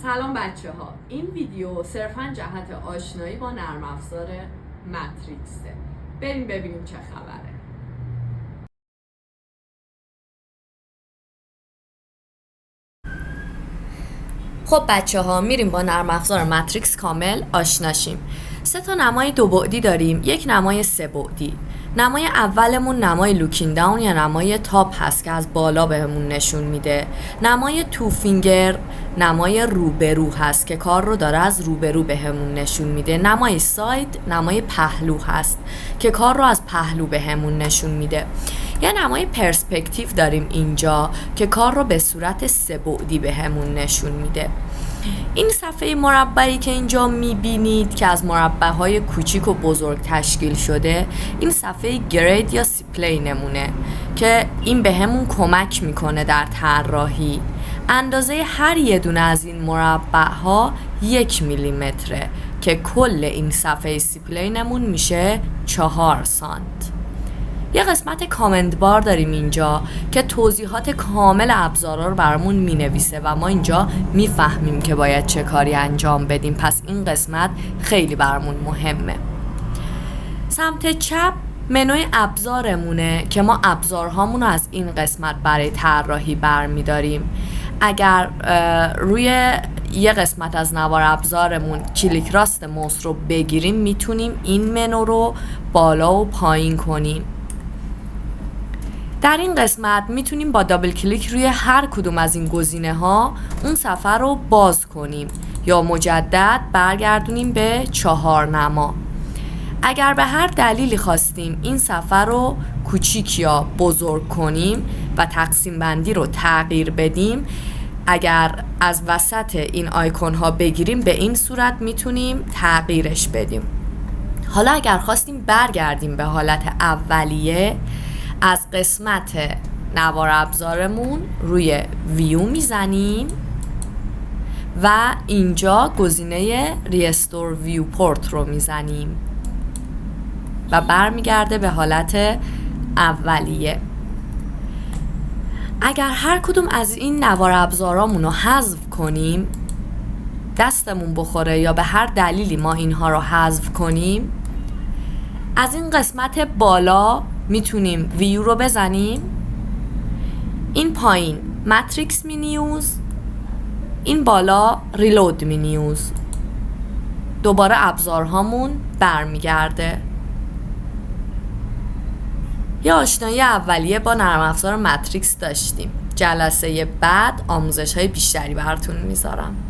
سلام بچه ها، این ویدیو صرفا جهت آشنایی با نرم افزار ماتریکسه. بریم ببینیم چه خبره. خب بچه ها میریم با نرم افزار ماتریکس کامل آشناشیم. 3 تا نمای 2 بعدی داریم، یک نمای 3 بعدی. نمای اولمون نمای لوکین داون یا نمای تاپ هست که از بالا بهمون نشون میده. نمای تو فینگر نمای روبرو هست که کار رو داره از روبرو بهمون نشون میده. نمای ساید نمای پهلو هست که کار رو از پهلو بهمون نشون میده. یا نمای پرسپکتیو داریم اینجا که کار رو به صورت 3 بعدی بهمون نشون میده. این صفحه مربعی که اینجا میبینید که از مربع‌های کوچیک و بزرگ تشکیل شده، این صفحه گرید یا سیپلی نمونه که این بهمون کمک میکنه در طراحی. اندازه هر یه دونه از این مربع‌ها 1 میلیمتره که کل این صفحه سیپلی نمون میشه 4 سانت. یه قسمت کامنت بار داریم اینجا که توضیحات کامل ابزارا رو برامون مینویسه و ما اینجا میفهمیم که باید چه کاری انجام بدیم، پس این قسمت خیلی برامون مهمه. سمت چپ منوی ابزارمونه که ما ابزارهامون رو از این قسمت برای طراحی برمیداریم. اگر روی یه قسمت از نوار ابزارمون کلیک راست موس رو بگیریم میتونیم این منو رو بالا و پایین کنیم. در این قسمت میتونیم با دابل کلیک روی هر کدوم از این گزینه ها اون صفحه رو باز کنیم یا مجدد برگردونیم به 4 نما. اگر به هر دلیلی خواستیم این صفحه رو کوچیک یا بزرگ کنیم و تقسیم بندی رو تغییر بدیم، اگر از وسط این آیکون ها بگیریم به این صورت میتونیم تغییرش بدیم. حالا اگر خواستیم برگردیم به حالت اولیه، از قسمت نوار ابزارمون روی ویو میزنیم و اینجا گزینه ریستور ویو پورت رو میزنیم و برمیگرده به حالت اولیه. اگر هر کدوم از این نوار ابزارامون رو حذف کنیم، دستمون بخوره یا به هر دلیلی ما اینها رو حذف کنیم، از این قسمت بالا میتونیم ویو رو بزنیم، این پایین ماتریکس مینیوز، این بالا ریلود مینیوز. دوباره ابزارهامون برمیگرده. یه آشنایی اولیه با نرم افزار ماتریکس داشتیم. جلسه بعد آموزش های بیشتری براتون میذارم.